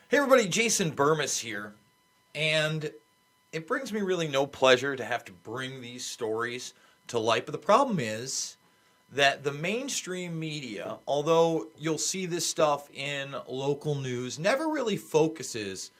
Hey everybody, Jason Burmis here, and it brings me really no pleasure to have to bring these stories to light, but the problem is that the mainstream media, although you'll see this stuff in local news, never really focuses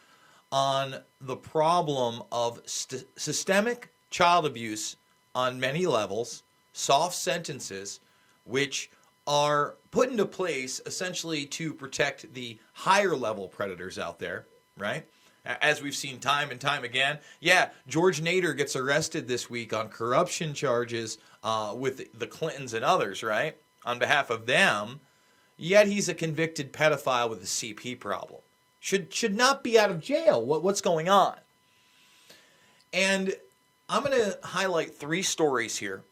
on the problem of systemic child abuse on many levels, soft sentences, which are put into place essentially to protect the higher level predators out there, right? As we've seen time and time again. Yeah, George Nader gets arrested this week on corruption charges with the Clintons and others, right? On behalf of them, yet he's a convicted pedophile with a CP problem. Should not be out of jail. What's going on? And I'm going to highlight three stories here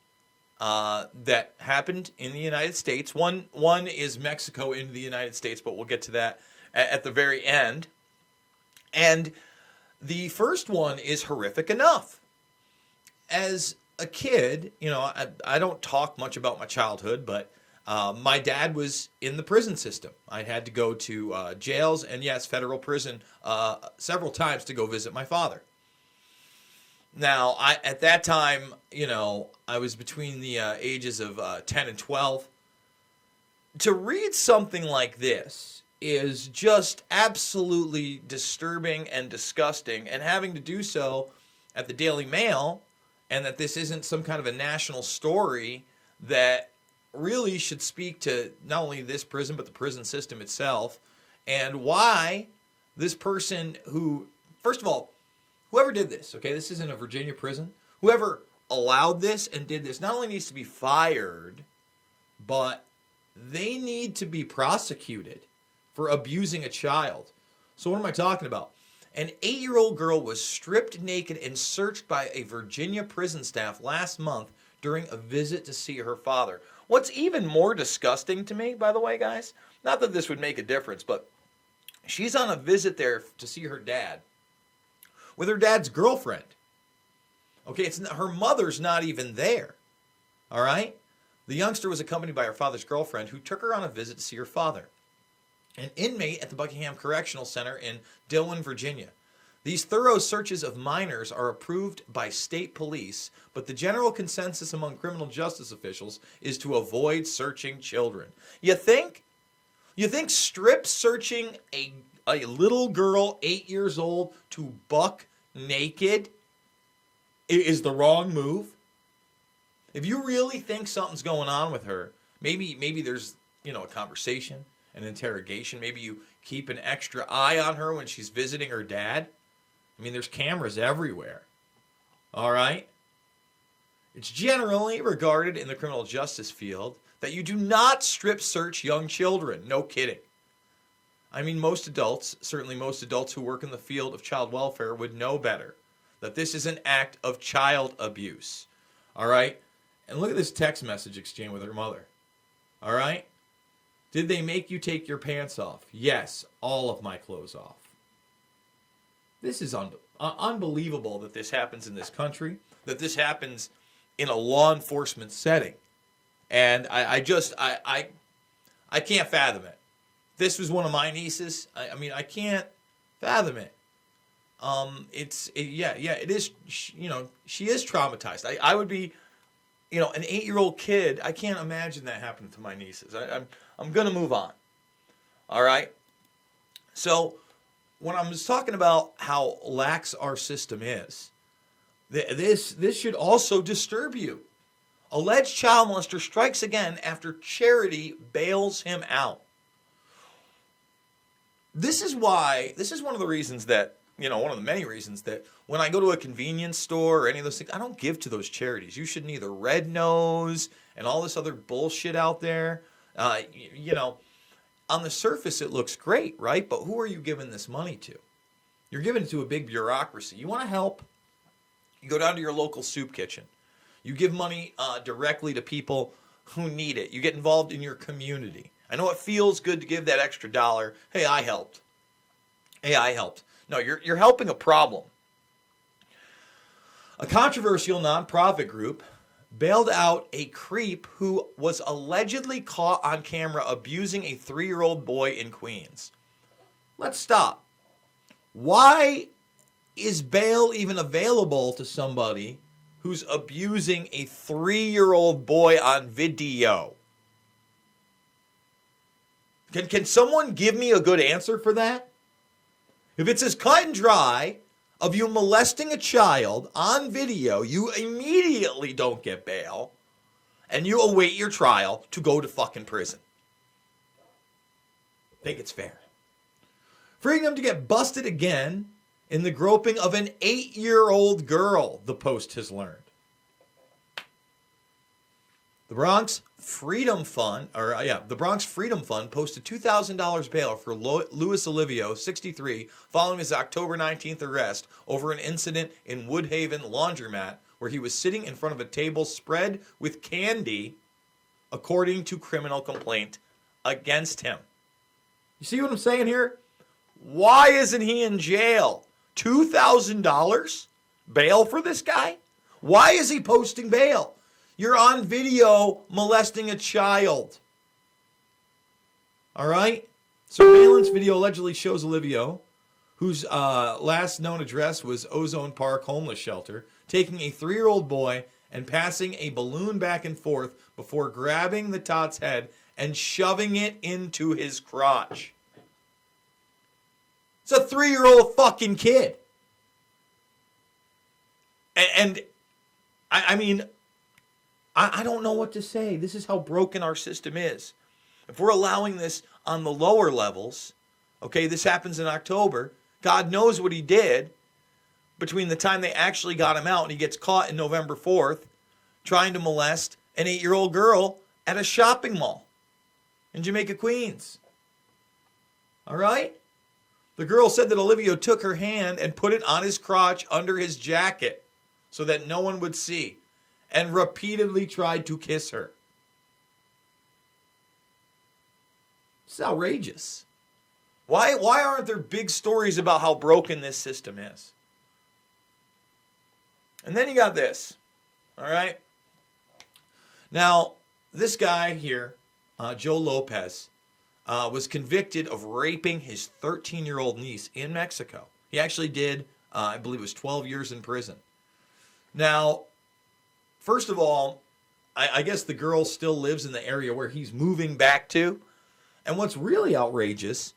that happened in the United States. One is Mexico into the United States, but we'll get to that at the very end. And the first one is horrific enough. As a kid, I don't talk much about my childhood, but my dad was in the prison system. I had to go to jails and, yes, federal prison several times to go visit my father. Now, at that time, I was between the ages of 10 and 12. To read something like this is just absolutely disturbing and disgusting, and having to do so at the Daily Mail, and that this isn't some kind of a national story that really should speak to not only this prison, but the prison system itself, and why this person who, first of all, whoever did this, okay, this isn't a Virginia prison, whoever allowed this and did this not only needs to be fired, but they need to be prosecuted for abusing a child. So what am I talking about? An 8-year-old girl was stripped naked and searched by a Virginia prison staff last month during a visit to see her father. What's even more disgusting to me, by the way, guys, not that this would make a difference, but she's on a visit there to see her dad with her dad's girlfriend. Okay, her mother's not even there. All right? The youngster was accompanied by her father's girlfriend, who took her on a visit to see her father, an inmate at the Buckingham Correctional Center in Dillon, Virginia. These thorough searches of minors are approved by state police, but the general consensus among criminal justice officials is to avoid searching children. You think strip searching a little girl 8 years old to buck naked is the wrong move? If you really think something's going on with her, maybe there's a conversation, an interrogation. Maybe you keep an extra eye on her when she's visiting her dad. I mean, there's cameras everywhere. All right? It's generally regarded in the criminal justice field that you do not strip search young children. No kidding. I mean, most adults, certainly most adults who work in the field of child welfare, would know better that this is an act of child abuse. All right? And look at this text message exchange with her mother. All right? Did they make you take your pants off? Yes, all of my clothes off. This is unbelievable that this happens in this country, that this happens in a law enforcement setting. And I can't fathom it. This was one of my nieces. I can't fathom it. It is, she is traumatized. I would be, an 8-year-old kid. I can't imagine that happening to my nieces. I'm going to move on. All right? So when I was talking about how lax our system is, this should also disturb you. Alleged child molester strikes again after charity bails him out. This is one of the reasons that, one of the many reasons that when I go to a convenience store or any of those things, I don't give to those charities. You should neither red nose and all this other bullshit out there. On the surface it looks great, right? But who are you giving this money to? You're giving it to a big bureaucracy. You want to help? You go down to your local soup kitchen. You give money directly to people who need it. You get involved in your community. I know it feels good to give that extra dollar. Hey, I helped. No, you're helping a problem. A controversial nonprofit group bailed out a creep who was allegedly caught on camera abusing a 3-year-old boy in Queens. Let's stop. Why is bail even available to somebody who's abusing a 3-year-old boy on video? Can someone give me a good answer for that? If it's as cut and dry of you molesting a child on video, you immediately don't get bail, and you await your trial to go to fucking prison. I think it's fair. Freedom to get busted again in the groping of an 8-year-old girl, the Post has learned. The Bronx Freedom Fund posted $2,000 bail for Luis Olivio, 63, following his October 19th arrest over an incident in Woodhaven laundromat where he was sitting in front of a table spread with candy, according to criminal complaint against him. You see what I'm saying here? Why isn't he in jail? $2,000 bail for this guy? Why is he posting bail? You're on video molesting a child. All right? Surveillance video allegedly shows Olivio, whose last known address was Ozone Park Homeless Shelter, taking a 3-year-old boy and passing a balloon back and forth before grabbing the tot's head and shoving it into his crotch. It's a 3-year-old fucking kid. And I mean, I don't know what to say. This is how broken our system is. If we're allowing this on the lower levels, okay, this happens in October. God knows what he did between the time they actually got him out and he gets caught in November 4th trying to molest an 8-year-old girl at a shopping mall in Jamaica, Queens. All right? The girl said that Olivio took her hand and put it on his crotch under his jacket so that no one would see, and repeatedly tried to kiss her. It's outrageous. Why aren't there big stories about how broken this system is? And then you got this, all right? Now, this guy here, Joe Lopez, was convicted of raping his 13-year-old niece in Mexico. He actually did, I believe it was 12 years in prison. Now, first of all, I guess the girl still lives in the area where he's moving back to. And what's really outrageous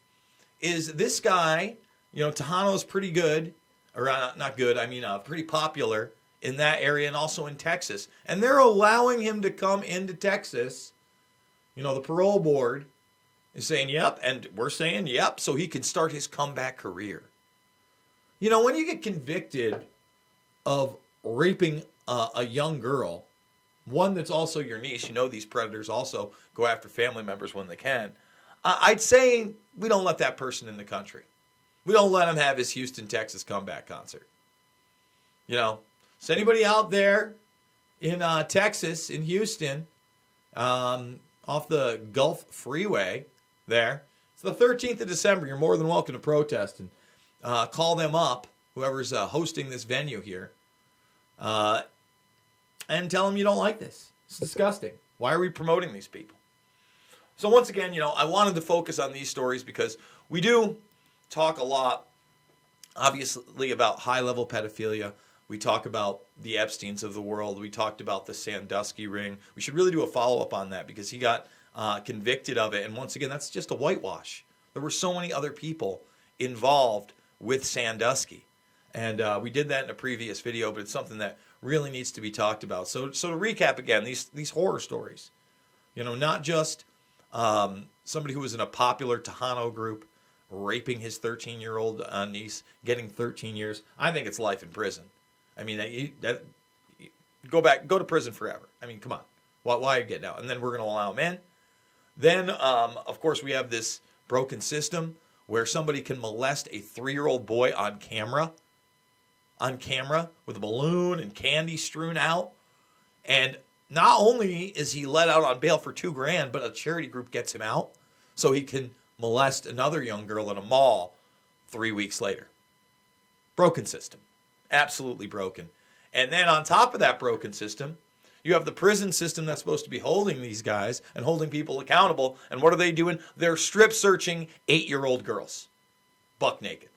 is this guy, Tejano's pretty good, or not good, pretty popular in that area and also in Texas. And they're allowing him to come into Texas. The parole board is saying, yep, and we're saying, yep, so he can start his comeback career. When you get convicted of raping a young girl, one that's also your niece, these predators also go after family members when they can, I'd say we don't let that person in the country. We don't let him have his Houston, Texas comeback concert. So anybody out there in Texas, in Houston, off the Gulf Freeway there, it's the 13th of December. You're more than welcome to protest and call them up, whoever's hosting this venue here, and tell them you don't like this. It's disgusting. Why are we promoting these people? So once again, I wanted to focus on these stories because we do talk a lot, obviously, about high-level pedophilia. We talk about the Epsteins of the world. We talked about the Sandusky ring. We should really do a follow-up on that because he got convicted of it. And once again, that's just a whitewash. There were so many other people involved with Sandusky. And we did that in a previous video, but it's something that really needs to be talked about. So to recap again, these horror stories, not just somebody who was in a popular Tejano group raping his 13-year-old niece, getting 13 years. I think it's life in prison. Go to prison forever. Come on. Why are you getting out? And then we're going to allow him in. Then, of course, we have this broken system where somebody can molest a 3-year-old boy on camera with a balloon and candy strewn out. And not only is he let out on bail for $2,000, but a charity group gets him out so he can molest another young girl at a mall 3 weeks later. Broken system. Absolutely broken. And then on top of that broken system, you have the prison system that's supposed to be holding these guys and holding people accountable. And what are they doing? They're strip searching 8-year-old girls. Buck naked.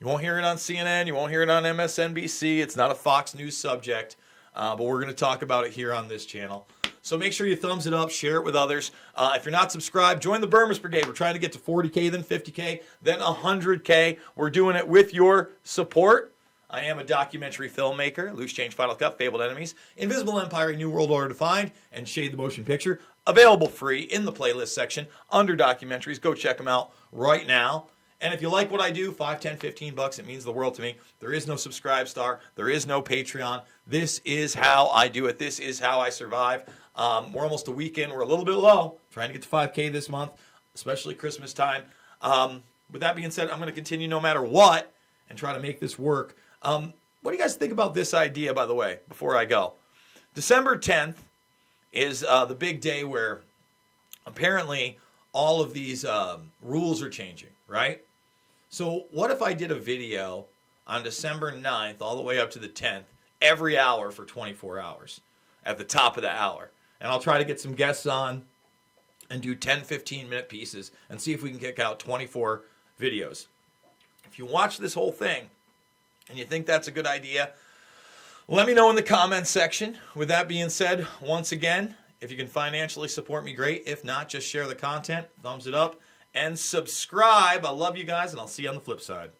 You won't hear it on CNN. You won't hear it on MSNBC. It's not a Fox News subject, but we're going to talk about it here on this channel. So make sure you thumbs it up, share it with others. If you're not subscribed, join the Burmese Brigade. We're trying to get to 40K, then 50K, then 100K. We're doing it with your support. I am a documentary filmmaker. Loose Change, Final Cut, Fabled Enemies, Invisible Empire, A New World Order Defined, and Shade the Motion Picture. Available free in the playlist section under documentaries. Go check them out right now. And if you like what I do, $5, $10, $15, it means the world to me. There is no Subscribe Star. There is no Patreon. This is how I do it. This is how I survive. We're almost a week in. We're a little bit low. Trying to get to 5K this month, especially Christmas time. With that being said, I'm going to continue no matter what and try to make this work. What do you guys think about this idea, by the way, before I go? December 10th is the big day where apparently all of these rules are changing, right? So what if I did a video on December 9th all the way up to the 10th, every hour for 24 hours at the top of the hour? And I'll try to get some guests on and do 10, 15-minute pieces and see if we can kick out 24 videos. If you watch this whole thing and you think that's a good idea, let me know in the comments section. With that being said, once again, if you can financially support me, great. If not, just share the content, thumbs it up, and subscribe. I love you guys, and I'll see you on the flip side.